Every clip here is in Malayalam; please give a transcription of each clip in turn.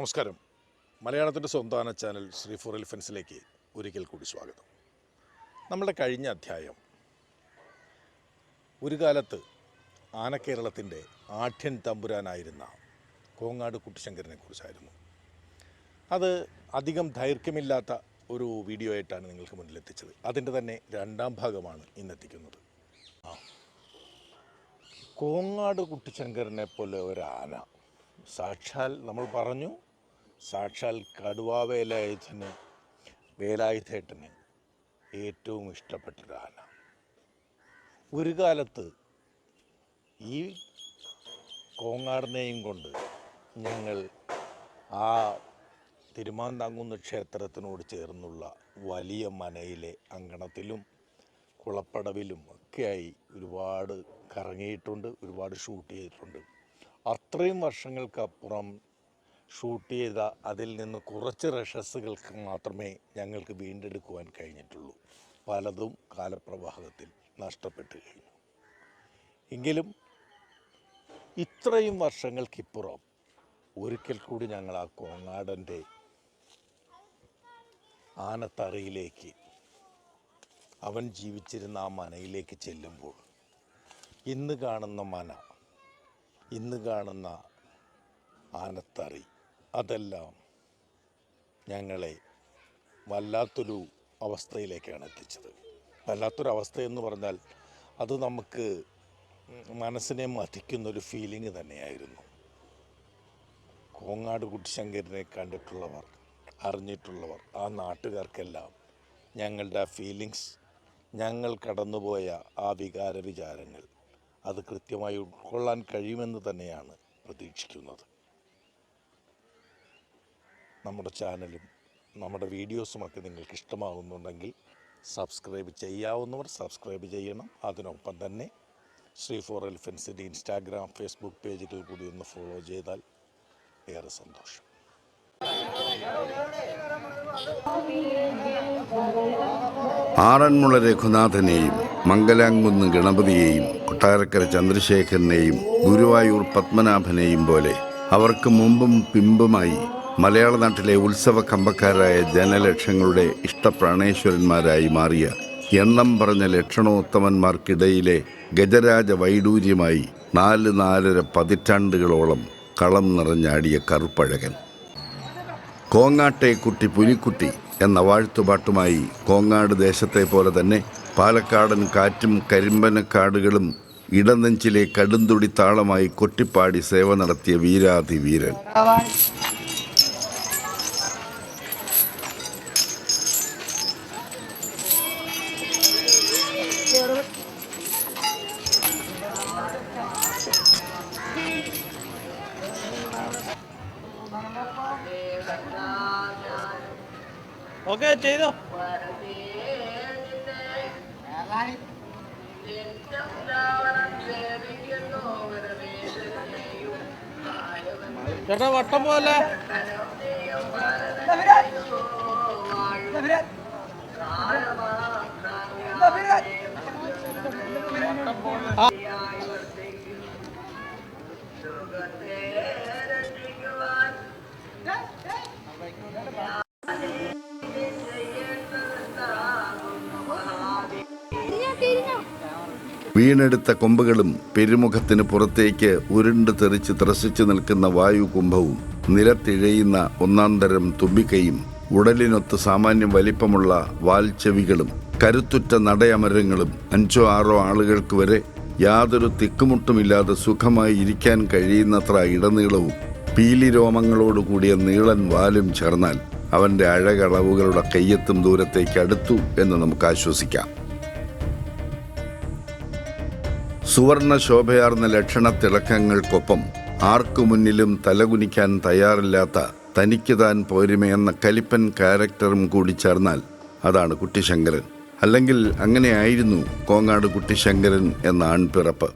നമസ്കാരം. മലയാളത്തിൻ്റെ സ്വന്തം ചാനൽ ശ്രീ ഫോർ എലിഫൻസിലേക്ക് ഒരിക്കൽ കൂടി സ്വാഗതം. നമ്മുടെ കഴിഞ്ഞ അധ്യായം ഒരു കാലത്ത് ആനക്കേരളത്തിൻ്റെ ആഠ്യൻ തമ്പുരാനായിരുന്ന കോങ്ങാട് കുട്ടിശങ്കരനെ കുറിച്ചായിരുന്നു. അത് അധികം ദൈർഘ്യമില്ലാത്ത ഒരു വീഡിയോ ആയിട്ടാണ് നിങ്ങൾക്ക് മുന്നിലെത്തിച്ചത്. അതിൻ്റെ തന്നെ രണ്ടാം ഭാഗമാണ് ഇന്നെത്തിക്കുന്നത്. കോങ്ങാട് കുട്ടിശങ്കരനെ പോലെ ഒരു ആന, സാക്ഷാൽ നമ്മൾ പറഞ്ഞു, സാക്ഷാൽ കടുവാ വേലായുധേട്ടന് ഏറ്റവും ഇഷ്ടപ്പെട്ടൊരു ആന. ഒരു കാലത്ത് ഈ കോങ്ങാടിനെയും കൊണ്ട് ഞങ്ങൾ ആ തിരുമാന്താംകുന്ന് ക്ഷേത്രത്തിനോട് ചേർന്നുള്ള വലിയ മനയിലെ അങ്കണത്തിലും കുളപ്പടവിലും ഒക്കെയായി ഒരുപാട് കറങ്ങിയിട്ടുണ്ട്, ഒരുപാട് ഷൂട്ട് ചെയ്തിട്ടുണ്ട്. അത്രയും വർഷങ്ങൾക്കപ്പുറം ഷൂട്ട് ചെയ്ത അതിൽ നിന്ന് കുറച്ച് റഷസുകൾക്ക് മാത്രമേ ഞങ്ങൾക്ക് വീണ്ടെടുക്കുവാൻ കഴിഞ്ഞിട്ടുള്ളൂ. പലതും കാലപ്രവാഹത്തിൽ നഷ്ടപ്പെട്ടു കഴിഞ്ഞു. എങ്കിലും ഇത്രയും വർഷങ്ങൾക്കിപ്പുറം ഒരിക്കൽ കൂടി ഞങ്ങൾ ആ കോങ്ങാടൻ്റെ ആനത്തറയിലേക്ക്, അവൻ ജീവിച്ചിരുന്ന ആ മനയിലേക്ക് ചെല്ലുമ്പോൾ ഇന്ന് കാണുന്ന മന, ഇന്ന് കാണുന്ന ആനത്തറി, അതെല്ലാം ഞങ്ങളെ വല്ലാത്തൊരു അവസ്ഥയിലേക്കാണ് എത്തിച്ചത്. വല്ലാത്തൊരവസ്ഥയെന്ന് പറഞ്ഞാൽ അത് നമുക്ക് മനസ്സിനെ മഥിക്കുന്നൊരു ഫീലിംഗ് തന്നെയായിരുന്നു. കോങ്ങാട് കുട്ടിശങ്കരനെ കണ്ടിട്ടുള്ളവർ, അറിഞ്ഞിട്ടുള്ളവർ, ആ നാട്ടുകാർക്കെല്ലാം ഞങ്ങളുടെ ആ ഫീലിങ്സ്, ഞങ്ങൾ കടന്നുപോയ ആ വിചാരങ്ങൾ അത് കൃത്യമായി ഉൾക്കൊള്ളാൻ കഴിയുമെന്ന് തന്നെയാണ് പ്രതീക്ഷിക്കുന്നത്. നമ്മുടെ ചാനലും നമ്മുടെ വീഡിയോസുമൊക്കെ നിങ്ങൾക്ക് ഇഷ്ടമാകുന്നുണ്ടെങ്കിൽ സബ്സ്ക്രൈബ് ചെയ്യാവുന്നവർ സബ്സ്ക്രൈബ് ചെയ്യണം. അതിനൊപ്പം തന്നെ ശ്രീ ഫോർ എലിഫൻസിൻ്റെ ഇൻസ്റ്റാഗ്രാം, ഫേസ്ബുക്ക് പേജുകൾ കൂടി ഒന്ന് ഫോളോ ചെയ്താൽ ഏറെ സന്തോഷം. ആറന്മുള രഘുനാഥനെയും മംഗലാംകുന്ന് ഗണപതിയെയും കൊട്ടാരക്കര ചന്ദ്രശേഖരനെയും ഗുരുവായൂർ പത്മനാഭനെയും പോലെ അവർക്ക് മുമ്പും പിമ്പുമായി മലയാള നാട്ടിലെ ഉത്സവ കമ്പക്കാരായ ജനലക്ഷങ്ങളുടെ ഇഷ്ടപ്രാണേശ്വരന്മാരായി മാറിയ എണ്ണം പറഞ്ഞ ലക്ഷണോത്തമന്മാർക്കിടയിലെ ഗജരാജ വൈഡൂര്യമായി 4.5 പതിറ്റാണ്ടുകളോളം കളം നിറഞ്ഞാടിയ കറുപ്പഴകൻ. കോങ്ങാട്ടെ കുട്ടി പുലിക്കുട്ടി എന്ന വാഴ്ത്തുപാട്ടുമായി കോങ്ങാട് ദേശത്തെ പോലെ തന്നെ പാലക്കാടൻ കാറ്റും കരിമ്പനക്കാടുകളും ഇടനെഞ്ചിലെ കടുന്തുടി താളമായി കൊട്ടിപ്പാടി സേവ നടത്തിയ വീരാതിവീരൻ. ഓക്കെ ചെയ്തോ. ചേട്ടാ വട്ടം പോലെ വീണെടുത്ത കൊമ്പുകളും പെരുമുഖത്തിന് പുറത്തേക്ക് ഉരുണ്ട് തെറിച്ച് ത്രസിച്ചു നിൽക്കുന്ന വായുകുംഭവും നിലത്തിഴയുന്ന ഒന്നാന്തരം തുമ്പിക്കൈയും ഉടലിനൊത്ത് സാമാന്യം വലിപ്പമുള്ള വാൽച്ചെവികളും കരുത്തുറ്റ നടയമരങ്ങളും 5-6 ആളുകൾക്ക് വരെ യാതൊരു തിക്കുമുട്ടുമില്ലാതെ സുഖമായി ഇരിക്കാൻ കഴിയുന്നത്ര ഇടനീളവും പീലിരോമങ്ങളോടുകൂടിയ നീളൻ വാലും ചേർന്നാൽ അവൻ്റെ അഴകളവുകളുടെ കയ്യെത്തും ദൂരത്തേക്ക് അടുത്തു എന്ന് നമുക്ക് ആശ്വസിക്കാം. സുവർണ ശോഭയാർന്ന ലക്ഷണത്തിളക്കങ്ങൾക്കൊപ്പം ആർക്കു മുന്നിലും തലകുനിക്കാൻ തയ്യാറില്ലാത്ത തനിക്ക് താൻ പോരുമയെന്ന കലിപ്പൻ ക്യാരക്ടറും കൂടി ചേർന്നാൽ അതാണ് കുട്ടിശങ്കരൻ. അല്ലെങ്കിൽ അങ്ങനെയായിരുന്നു കോങ്ങാട് കുട്ടിശങ്കരൻ എന്ന ആൺപിറപ്പ്.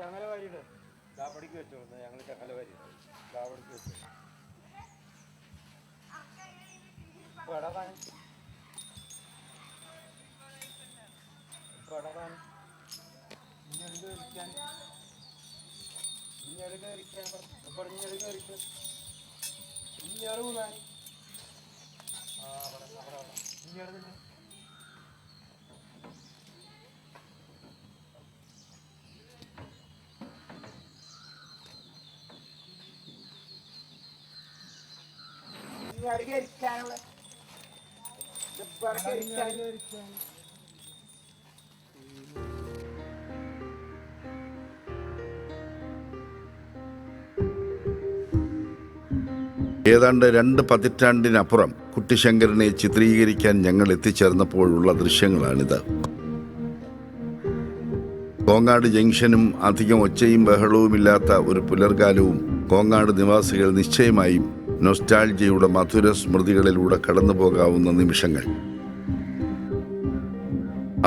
ചങ്ങല വാരിയിട്ട് കാപ്പടിക്ക് വെച്ചു ഞങ്ങൾ ചങ്ങല വാരി കാപ്പടിക്ക് വെച്ചു ഏതാണ്ട് 2 പതിറ്റാണ്ടിനപ്പുറം കുട്ടിശങ്കരനെ ചിത്രീകരിക്കാൻ ഞങ്ങൾ എത്തിച്ചേർന്നപ്പോഴുള്ള ദൃശ്യങ്ങളാണിത്. കോങ്ങാട് ജംഗ്ഷനും അധികം ഒച്ചയും ബഹളവുമില്ലാത്ത ഒരു പുലർകാലവും കോങ്ങാട് നിവാസികൾ നിശ്ചയമായും നൊസ്റ്റാൾജിയയുടെ മധുര സ്മൃതികളിലൂടെ കടന്നു പോകാവുന്ന നിമിഷങ്ങൾ.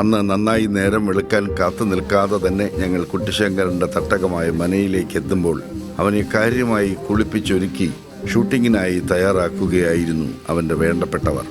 അന്ന് നന്നായി നേരം വെളുക്കാൻ കാത്തു നിൽക്കാതെ തന്നെ ഞങ്ങൾ കുട്ടിശങ്കരന്റെ തട്ടകമായ മനയിലേക്ക് എത്തുമ്പോൾ അവനെ കാര്യമായി കുളിപ്പിച്ചൊരുക്കി ഷൂട്ടിങ്ങിനായി തയ്യാറാക്കുകയായിരുന്നു അവൻ്റെ വേണ്ടപ്പെട്ടവർ.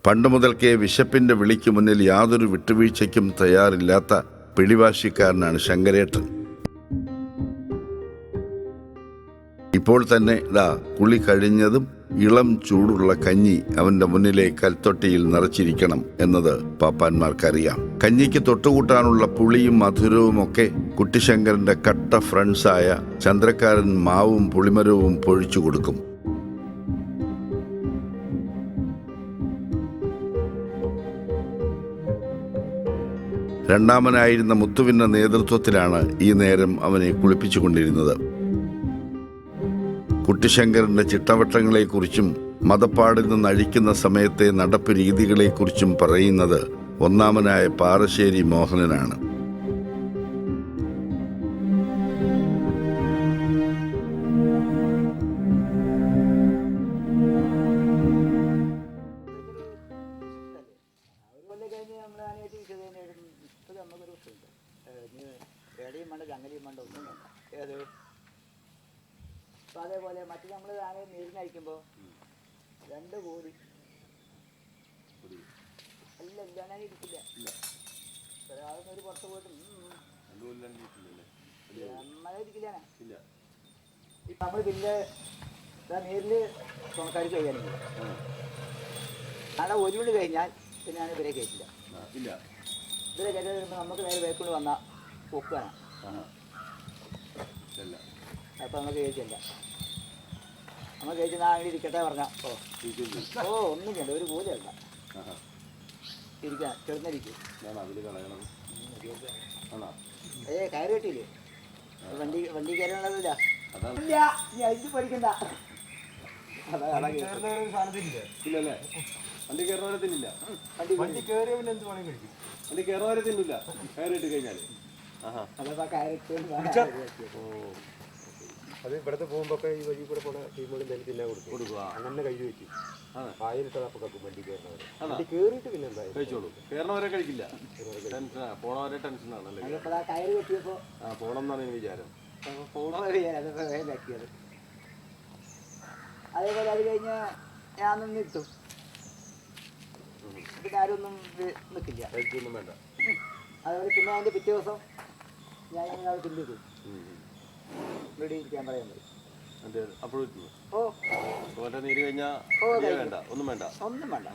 പണ്ട് മുതൽക്കേ വിശപ്പിൻ്റെ വിളിക്ക് മുന്നിൽ യാതൊരു വിട്ടുവീഴ്ചയ്ക്കും തയ്യാറില്ലാത്ത പിടിവാശിക്കാരനാണ് ശങ്കരേട്ടൻ. ഇപ്പോൾ തന്നെ കുളി കഴിഞ്ഞതും ഇളം ചൂടുള്ള കഞ്ഞി അവൻ്റെ മുന്നിലെ കൽത്തൊട്ടിയിൽ നിറച്ചിരിക്കണം എന്നത് പാപ്പാന്മാർക്കറിയാം. കഞ്ഞിക്ക് തൊട്ടുകൂട്ടാനുള്ള പുളിയും മധുരവുമൊക്കെ കുട്ടിശങ്കരൻ്റെ കട്ട ഫ്രണ്ട്സായ ചന്ദ്രക്കാരൻ മാവും പുളിമരവും പൊഴിച്ചു കൊടുക്കും. രണ്ടാമനായിരുന്ന മുത്തുവിൻ്റെ നേതൃത്വത്തിലാണ് ഈ നേരം അവനെ കുളിപ്പിച്ചുകൊണ്ടിരുന്നത്. കുട്ടിശങ്കരൻ്റെ ചിട്ടവട്ടങ്ങളെക്കുറിച്ചും മതപ്പാടിൽ നിന്ന് അഴിക്കുന്ന സമയത്തെ നടപ്പ് രീതികളെക്കുറിച്ചും പറയുന്നത് ഒന്നാമനായ പാറശ്ശേരി മോഹനനാണ്. അതേപോലെ മറ്റു നമ്മൾ നീരിനഴിക്കുമ്പോൾ 2 കോടി അല്ല ഇല്ലാതെ ഇരിക്കില്ല. ഒരാളൊരു പുറത്ത് പോയിട്ട് നമ്മളെ ഇരിക്കില്ല. നമ്മൾ പിന്നെ നീരിൽ തുണക്കാരി കഴിയാനുണ്ട്. കാരണം 1 മണി കഴിഞ്ഞാൽ പിന്നെ ഞാൻ ഇവരെ കയറ്റില്ല. ഇവരെ കയറ്റി വരുമ്പോൾ നമുക്ക് നേരെ വേക്കൊണ്ട് വന്നാൽ പൊക്കാണ്. അപ്പം നമുക്ക് കഴിച്ചില്ല. നമ്മൾ കഴിച്ചാൽ അങ്ങനെ ഇരിക്കട്ടെ പറഞ്ഞാൽ ഒന്നും ചെയ്യണ്ട, ഒരു പൂജയല്ല ഇരിക്കാൻ ചെറുന്നിരിക്കും. കയറി കെട്ടിയില്ലേ വണ്ടി കയറാനുള്ളതില്ല. ഇല്ല, നീ അഞ്ച് പഠിക്കണ്ട. ഇല്ലല്ലേ? വണ്ടി കയറുന്നവരെ തിന്നില്ല. വണ്ടി കയറിയ പിന്നെ എന്ത് വേണമെങ്കിൽ കഴിക്കും. വണ്ടി കയറുന്നവരെ തിന്നില്ല കയറിയിട്ട് കഴിഞ്ഞാൽ. അത് ഇവിടുത്തെ പോകുമ്പോൾ ഈ വഴി കൂടെ പോണ ടീമുകൾ എന്തെങ്കിലും തിന്നാൻ കൊടുക്കുക അങ്ങനെ കൈ വെച്ച് വായിലിട്ടത് അപ്പം കക്കും വണ്ടി കയറുന്നവർ. വണ്ടി കയറിയിട്ട് പിന്നെ എന്തായാലും കഴിച്ചോളൂ. കയറുന്നവരെ കഴിക്കില്ല. ടെൻഷനാ, പോണവരെ ടെൻഷനാണല്ലേ. പോണം എന്നാണ് എനിക്ക് വിചാരം. അതേപോലെ അത് കഴിഞ്ഞ് ഞാൻ നിന്നിട്ടു. പിന്നെ ആരൊന്നും നിൽക്കില്ല. കഴിക്കൊന്നും വേണ്ട. അതേപോലെ പിന്നെ അതിൻ്റെ പിറ്റേ ദിവസം ഞാൻ ഇങ്ങനെ പിന്നിട്ടു റെഡി ഇരിക്കാൻ പറയാൻ മതി. അപ്പോഴും ഓ തോറ്റ നീര് കഴിഞ്ഞാൽ വേണ്ട, ഒന്നും വേണ്ട. ഒന്നും വേണ്ട.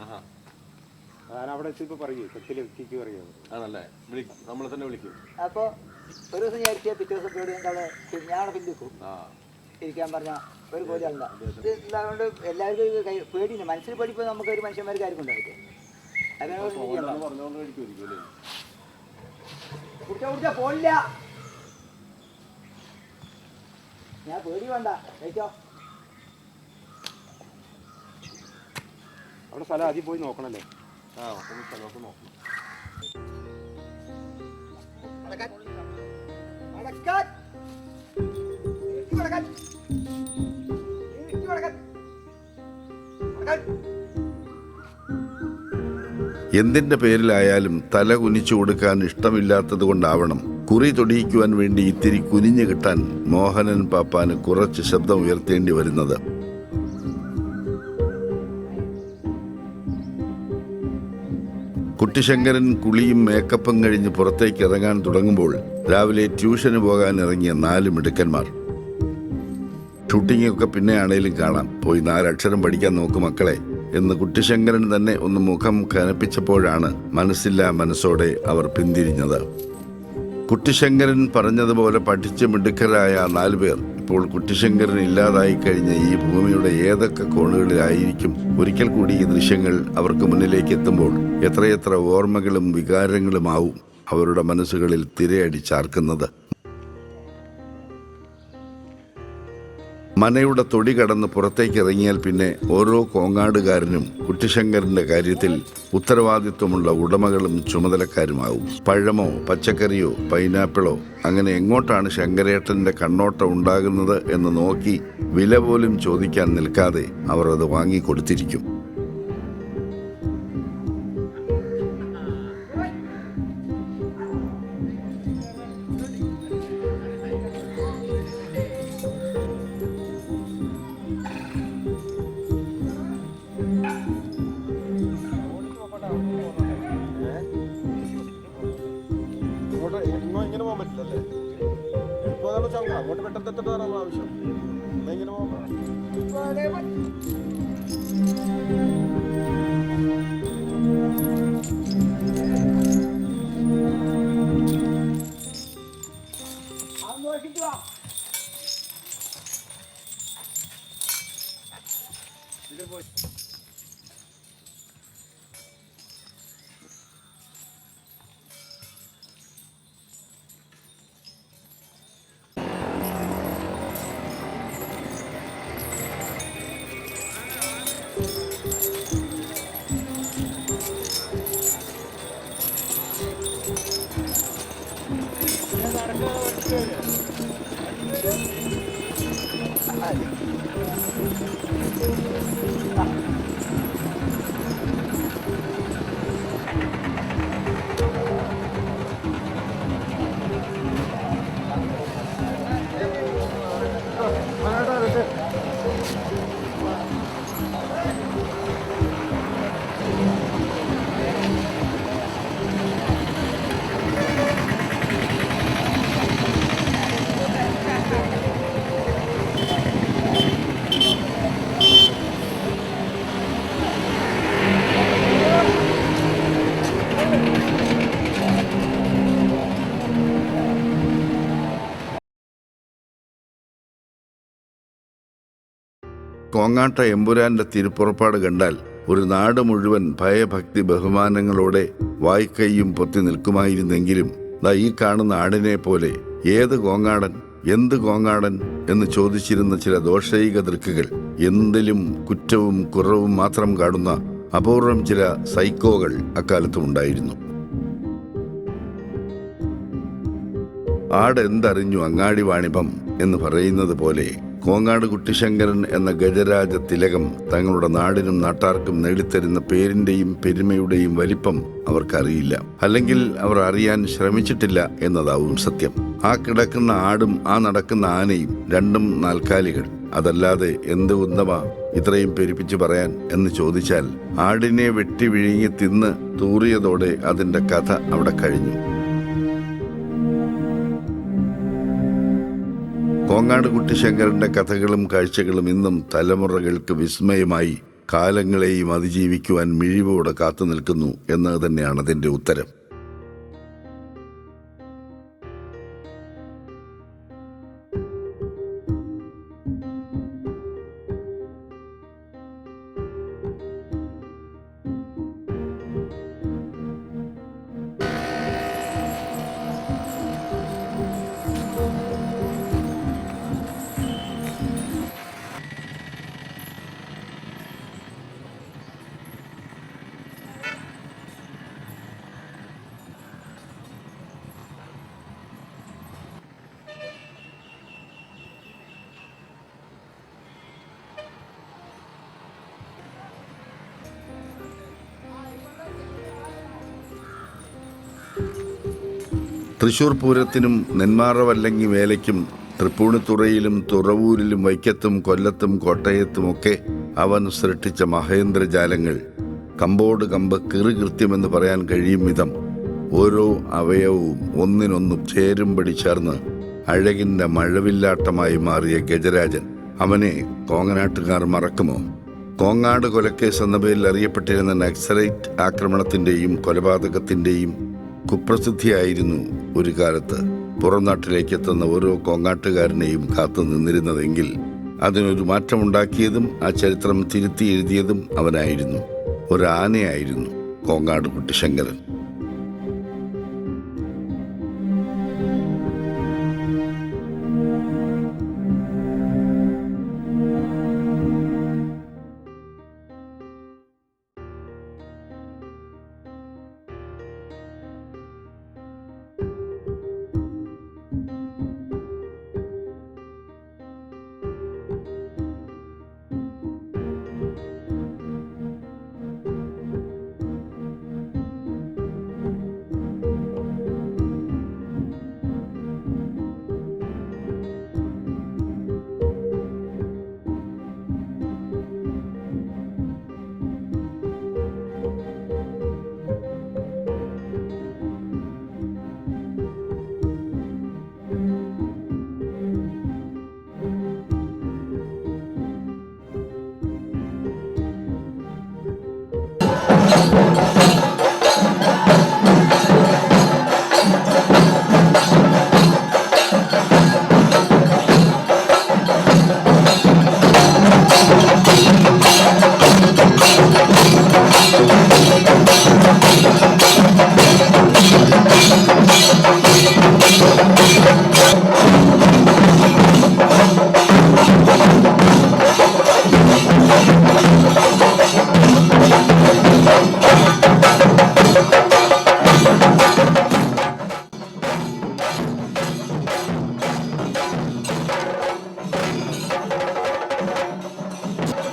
ഞാൻ അവിടെ എത്തിയപ്പോൾ പറയൂ കത്തിലേക്ക് പറയുന്നത് ആണല്ലേ. നമ്മളെ തന്നെ വിളിക്കും. അപ്പോൾ ഒരു ദിവസം ഞാൻ ഇരിക്കുക, പിറ്റേ ദിവസം പേടി ഞാൻ അവിടെ പിന്നിക്കും ഇരിക്കാൻ പറഞ്ഞാൽ ഒരു കോടി അല്ല. ഇത് ഇല്ലാതുകൊണ്ട് എല്ലാവർക്കും പേടിയില്ല. മനസ്സിൽ പേടിപ്പോൾ നമുക്ക് ഒരു മനുഷ്യന്മാർക്ക് ആർക്കും ഉണ്ടാവില്ല. പറഞ്ഞുകൊണ്ട് കഴിക്കുമായിരിക്കും അല്ലേ? കുടിച്ചാ പോണില്ല. ഞാൻ പേടി വേണ്ട, കഴിച്ചോ. അവിടെ സ്ഥലം ആദ്യം പോയി നോക്കണല്ലേ. സ്ഥലമൊക്കെ നോക്കണം. എന്തിൻ്റെ പേരിലായാലും തല കുനിച്ചു കൊടുക്കാൻ ഇഷ്ടമില്ലാത്തത് കൊണ്ടാവണം കുറി തൊടിയിക്കുവാൻ വേണ്ടി ഇത്തിരി കുനിഞ്ഞു കിട്ടാൻ മോഹനൻ പാപ്പാന് കുറച്ച് ശബ്ദം ഉയർത്തേണ്ടി വരുന്നത്. കുട്ടിശങ്കരൻ കുളിയും മേക്കപ്പും കഴിഞ്ഞ് പുറത്തേക്ക് ഇറങ്ങാൻ തുടങ്ങുമ്പോൾ രാവിലെ ട്യൂഷന് പോകാൻ ഇറങ്ങിയ 4 മിടുക്കന്മാർ. ഷൂട്ടിങ്ങൊക്കെ പിന്നെ ആണേലും കാണാം, പോയി 4 അക്ഷരം പഠിക്കാൻ നോക്കു മക്കളെ എന്ന് കുട്ടിശങ്കരൻ തന്നെ ഒന്ന് മുഖം കനപ്പിച്ചപ്പോഴാണ് മനസ്സില്ലാ മനസ്സോടെ അവർ പിന്തിരിഞ്ഞത്. കുട്ടിശങ്കരൻ പറഞ്ഞതുപോലെ പഠിച്ച് മിടുക്കരായ 4 പേർ ഇപ്പോൾ കുട്ടിശങ്കരൻ ഇല്ലാതായി കഴിഞ്ഞ ഈ ഭൂമിയുടെ ഏതൊക്കെ കോണുകളിലായിരിക്കും ഒരിക്കൽ കൂടി ഈ ദൃശ്യങ്ങൾ അവർക്ക് മുന്നിലേക്ക് എത്തുമ്പോൾ എത്രയെത്ര ഓർമ്മകളും വികാരങ്ങളുമാവും അവരുടെ മനസ്സുകളിൽ തിരയടിച്ചാർക്കുന്നത്. മനയുടെ തൊടി കടന്ന് പുറത്തേക്ക് ഇറങ്ങിയാൽ പിന്നെ ഓരോ കോങ്ങാടുകാരനും കുട്ടിശങ്കരന്റെ കാര്യത്തിൽ ഉത്തരവാദിത്വമുള്ള ഉടമകളും ചുമതലക്കാരുമാവും. പഴമോ പച്ചക്കറിയോ പൈനാപ്പിളോ അങ്ങനെ എങ്ങോട്ടാണ് ശങ്കരേട്ടന്റെ കണ്ണോട്ടം ഉണ്ടാകുന്നത് എന്ന് നോക്കി വില പോലും ചോദിക്കാൻ നിൽക്കാതെ അവർ അത് വാങ്ങിക്കൊടുത്തിരിക്കും. ഇങ്ങനെ പോകാൻ പറ്റില്ലല്ലേ? അങ്ങോട്ട് പെട്ടെന്ന് വരാൻ ആവശ്യം. ഇങ്ങനെ പോകാൻ കോങ്ങാട്ട എമ്പുരാന്റെ തിരുപ്പുറപ്പാട് കണ്ടാൽ ഒരു നാട് മുഴുവൻ ഭയഭക്തി ബഹുമാനങ്ങളോടെ വായ്ക്കൈയും പൊത്തി നിൽക്കുമായിരുന്നെങ്കിലും ഈ കാണുന്ന ആടിനെ പോലെ ഏത് കോങ്ങാടൻ എന്ത് കോങ്ങാടൻ എന്ന് ചോദിച്ചിരുന്ന ചില ദോഷൈക ദൃക്കുകൾ എന്തിലും കുറ്റവും കുറവും മാത്രം കാണുന്ന അപൂർവം ചില സൈക്കോകൾ അക്കാലത്തുമുണ്ടായിരുന്നു. ആടെന്തറിഞ്ഞു അങ്ങാടി വാണിഭം എന്ന് പറയുന്നത് പോലെ കോങ്ങാട് കുട്ടിശങ്കരൻ എന്ന ഗജരാജ തിലകം തങ്ങളുടെ നാടിനും നാട്ടാർക്കും നേടിത്തരുന്ന പേരിന്റെയും പെരുമയുടെയും വലിപ്പം അവർക്കറിയില്ല. അല്ലെങ്കിൽ അവർ അറിയാൻ ശ്രമിച്ചിട്ടില്ല എന്നതാവും സത്യം. ആ കിടക്കുന്ന ആടും ആ നടക്കുന്ന ആനയും രണ്ടും നാൽക്കാലികൾ. അതല്ലാതെ എന്ത് ഉന്നമ ഇത്രയും പെരുപ്പിച്ചു പറയാൻ എന്ന് ചോദിച്ചാൽ ആടിനെ വെട്ടി വിഴുങ്ങി തിന്ന് തൂറിയതോടെ അതിന്റെ കഥ അവിടെ കഴിഞ്ഞു. കോങ്ങാട് കുട്ടിശങ്കരന്റെ കഥകളും കാഴ്ചകളും ഇന്നും തലമുറകൾക്ക് വിസ്മയമായി കാലങ്ങളെയും അതിജീവിക്കുവാൻ മിഴിവോടെ കാത്തു നിൽക്കുന്നു എന്നത് തന്നെയാണ് അതിന്റെ ഉത്തരം. തൃശൂർ പൂരത്തിനും നെന്മാറവല്ലങ്ങി വേലയ്ക്കും തൃപ്പൂണിത്തുറയിലും തുറവൂരിലും വൈക്കത്തും കൊല്ലത്തും കോട്ടയത്തുമൊക്കെ അവൻ സൃഷ്ടിച്ച മഹേന്ദ്രജാലങ്ങൾ കമ്പോട് കമ്പ് കൃത്യമെന്ന് പറയാൻ കഴിയും വിധം ഓരോ അവയവവും ഒന്നിനൊന്നും ചേരുംപടി ചേർന്ന് അഴകിന്റെ മഴവില്ലാട്ടമായി മാറിയ ഗജരാജൻ, അവനെ കോങ്ങനാട്ടുകാർ മറക്കുമോ? കോങ്ങാട് കൊലക്കേസ് എന്ന പേരിൽ അറിയപ്പെട്ടിരുന്ന നക്സലൈറ്റ് ആക്രമണത്തിന്റെയും കൊലപാതകത്തിന്റെയും കുപ്രസിദ്ധിയായിരുന്നു ഒരു കാലത്ത് പുറം നാട്ടിലേക്ക് എത്തുന്ന ഓരോ കോങ്ങാട്ടുകാരനെയും കാത്തു നിന്നിരുന്നതെങ്കിൽ അതിനൊരു മാറ്റമുണ്ടാക്കിയതും ആ ചരിത്രം തിരുത്തി എഴുതിയതും അവനായിരുന്നു. ഒരാനയായിരുന്നു കോങ്ങാട് കുട്ടിശങ്കരൻ.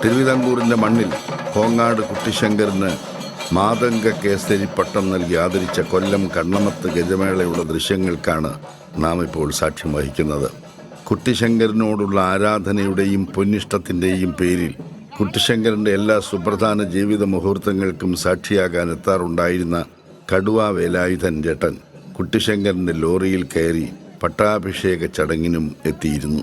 തിരുവിതാംകൂറിന്റെ മണ്ണിൽ കോങ്ങാട് കുട്ടിശങ്കരന് മാതംഗ കേസരി പട്ടം നൽകി ആദരിച്ച കൊല്ലം കണ്ണമത്ത് ഗജമേളയുടെ ദൃശ്യങ്ങൾക്കാണ് നാം ഇപ്പോൾ സാക്ഷ്യം വഹിക്കുന്നത്. കുട്ടിശങ്കരനോടുള്ള ആരാധനയുടെയും പൊന്നിഷ്ടത്തിൻ്റെയും പേരിൽ കുട്ടിശങ്കരൻ്റെ എല്ലാ സുപ്രധാന ജീവിത മുഹൂർത്തങ്ങൾക്കും സാക്ഷിയാകാൻ എത്താറുണ്ടായിരുന്ന കടുവ വേലായുധൻ ചേട്ടൻ കുട്ടിശങ്കരൻ്റെ ലോറിയിൽ കയറി പട്ടാഭിഷേക ചടങ്ങിനും എത്തിയിരുന്നു.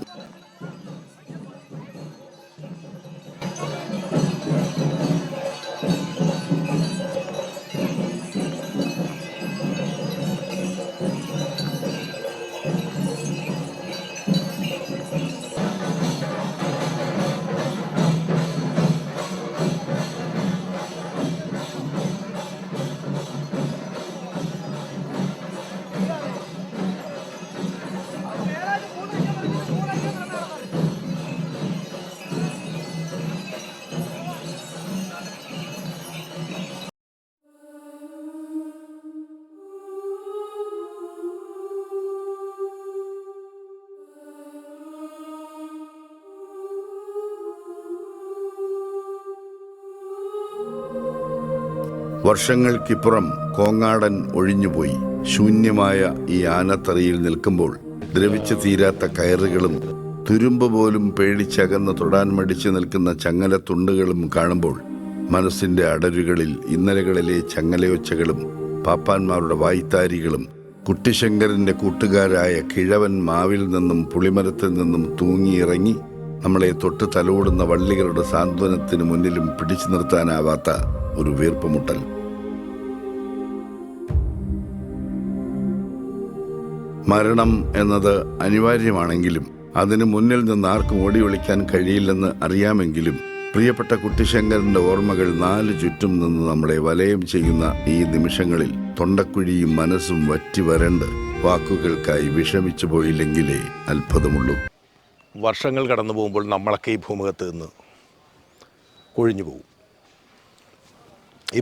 വർഷങ്ങൾക്കിപ്പുറം കോങ്ങാടൻ ഒഴിഞ്ഞുപോയി. ശൂന്യമായ ഈ ആനത്തറയിൽ നിൽക്കുമ്പോൾ ദ്രവിച്ചു തീരാത്ത കയറുകളും തുരുമ്പ് പോലും പേടിച്ചകന്ന് തൊടാൻ മടിച്ചു നിൽക്കുന്ന ചങ്ങലത്തുണ്ടുകളും കാണുമ്പോൾ മനസ്സിന്റെ അടരുകളിൽ ഇന്നലകളിലെ ചങ്ങലയൊച്ചകളും പാപ്പാന്മാരുടെ വായ്ത്താരികളും കുട്ടിശങ്കരന്റെ കൂട്ടുകാരായ കിഴവൻ മാവിൽ നിന്നും പുളിമരത്തിൽ നിന്നും തൂങ്ങിയിറങ്ങി നമ്മളെ തൊട്ട് തലോടുന്ന വള്ളികളുടെ സാന്ത്വനത്തിന് മുന്നിലും പിടിച്ചു നിർത്താനാവാത്ത ഒരു വീർപ്പുമുട്ടൽ. മരണം എന്നത് അനിവാര്യമാണെങ്കിലും അതിന് മുന്നിൽ നിന്ന് ആർക്കും ഓടി ഒളിക്കാൻ കഴിയില്ലെന്ന് അറിയാമെങ്കിലും പ്രിയപ്പെട്ട കുട്ടിശങ്കരന്റെ ഓർമ്മകൾ നാലു ചുറ്റും നിന്ന് നമ്മളെ വലയം ചെയ്യുന്ന ഈ നിമിഷങ്ങളിൽ തൊണ്ടക്കുഴിയും മനസ്സും വറ്റി വരണ്ട് വാക്കുകൾക്കായി വിഷമിച്ചു പോയില്ലെങ്കിലേ അത്ഭുതമുള്ളൂ. വർഷങ്ങൾ കടന്നു പോകുമ്പോൾ നമ്മളൊക്കെ ഈ ഭൂമുഖത്ത് നിന്ന് കൊഴിഞ്ഞു പോകും.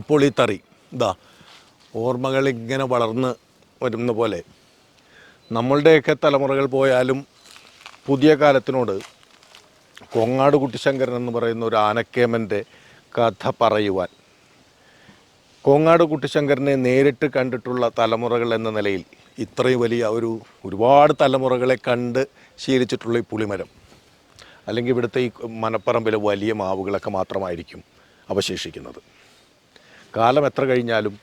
ഇപ്പോൾ ഈ തറി ഓർമ്മകളിങ്ങനെ വളർന്ന് വരുന്ന പോലെ നമ്മളുടെയൊക്കെ തലമുറകൾ പോയാലും പുതിയ കാലത്തിനോട് കോങ്ങാട് കുട്ടിശങ്കരൻ എന്ന് പറയുന്ന ഒരു ആനക്കേമൻ്റെ കഥ പറയുവാൻ, കോങ്ങാട് കുട്ടിശങ്കരനെ നേരിട്ട് കണ്ടിട്ടുള്ള തലമുറകൾ എന്ന നിലയിൽ ഇത്രയും വലിയ ഒരുപാട് തലമുറകളെ കണ്ട് ശീലിച്ചിട്ടുള്ള ഈ പുളിമരം, അല്ലെങ്കിൽ ഇവിടുത്തെ ഈ മനപ്പറമ്പിലെ വലിയ മാവുകളൊക്കെ മാത്രമായിരിക്കും അവശേഷിക്കുന്നത്. കാലം എത്ര കഴിഞ്ഞാലും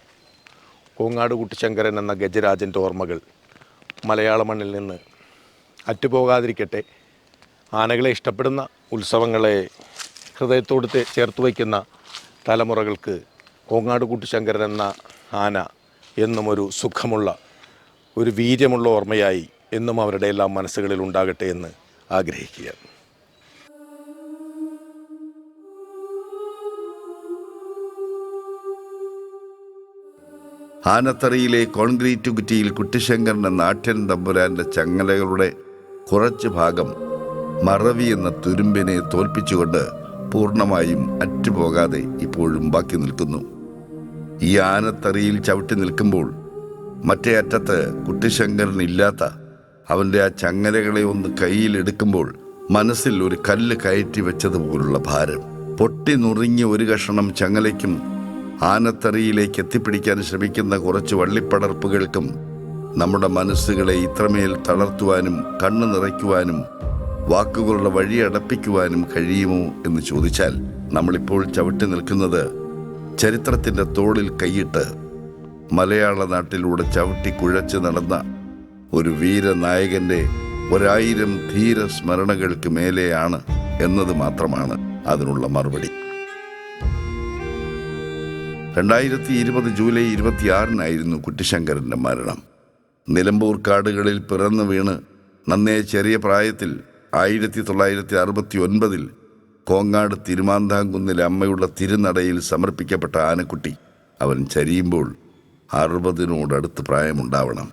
കോങ്ങാട് കുട്ടിശങ്കരൻ എന്ന ഗജരാജൻ്റെ ഓർമ്മകൾ മലയാള മണ്ണിൽ നിന്ന് അറ്റുപോകാതിരിക്കട്ടെ. ആനകളെ ഇഷ്ടപ്പെടുന്ന, ഉത്സവങ്ങളെ ഹൃദയത്തോട് ചേർത്ത് വയ്ക്കുന്ന തലമുറകൾക്ക് കോങ്ങാട് കുട്ടിശങ്കരൻ എന്ന ആന എന്നും ഒരു സുഖമുള്ള, ഒരു വീര്യമുള്ള ഓർമ്മയായി എന്നും അവരുടെ എല്ലാം മനസ്സുകളിൽ ഉണ്ടാകട്ടെ എന്ന് ആഗ്രഹിക്കുക. ആനത്തറയിലെ കോൺക്രീറ്റ് കുറ്റിയിൽ കുട്ടിശങ്കരൻ എന്ന ആട്യൻ തമ്പുരാന്റെ ചങ്ങലകളുടെ കുറച്ച് ഭാഗം മറവി എന്ന തുരുമ്പിനെ തോൽപ്പിച്ചുകൊണ്ട് പൂർണ്ണമായും അറ്റുപോകാതെ ഇപ്പോഴും ബാക്കി നിൽക്കുന്നു. ഈ ആനത്തറയിൽ ചവിട്ടി നിൽക്കുമ്പോൾ മറ്റേ അറ്റത്ത് കുട്ടിശങ്കരൻ ഇല്ലാത്ത അവൻ്റെ ആ ചങ്ങലകളെ ഒന്ന് കയ്യിലെടുക്കുമ്പോൾ മനസ്സിൽ ഒരു കല്ല് കയറ്റി വെച്ചതുപോലുള്ള ഭാരം. പൊട്ടി നുറുങ്ങിയ ഒരു കഷണം ചങ്ങലയ്ക്കും ആനത്തറയിലേക്ക് എത്തിപ്പിടിക്കാൻ ശ്രമിക്കുന്ന കുറച്ച് വള്ളിപ്പടർപ്പുകൾക്കും നമ്മുടെ മനസ്സുകളെ ഇത്രമേൽ തളർത്തുവാനും കണ്ണു നിറയ്ക്കുവാനും വാക്കുകളുടെ വഴി അടപ്പിക്കുവാനും കഴിയുമോ എന്ന് ചോദിച്ചാൽ നമ്മളിപ്പോൾ ചവിട്ടി നിൽക്കുന്നത് ചരിത്രത്തിൻ്റെ തോളിൽ കൈയിട്ട് മലയാള നാട്ടിലൂടെ ചവിട്ടി കുഴച്ച് നടന്ന ഒരു വീരനായകന്റെ 1000 ധീര സ്മരണകൾക്ക് മേലെയാണ് എന്നത് മാത്രമാണ് അതിനുള്ള മറുപടി. 2020 ജൂലൈ 26 കുട്ടിശങ്കരന്റെ മരണം. നിലമ്പൂർ കാടുകളിൽ പിറന്നു വീണ് നന്നേ ചെറിയ പ്രായത്തിൽ 1969 കോങ്ങാട് തിരുമാന്താംകുന്നിലെ അമ്മയുടെ തിരുനടയിൽ സമർപ്പിക്കപ്പെട്ട ആനക്കുട്ടി. അവൻ ചരിയുമ്പോൾ 60-നോടടുത്ത് പ്രായമുണ്ടാവണം.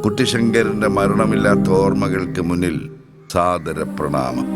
കുട്ടിശങ്കരന്റെ മരണമില്ലാത്ത ഓർമ്മകൾക്ക് മുന്നിൽ സാദര പ്രണാമം.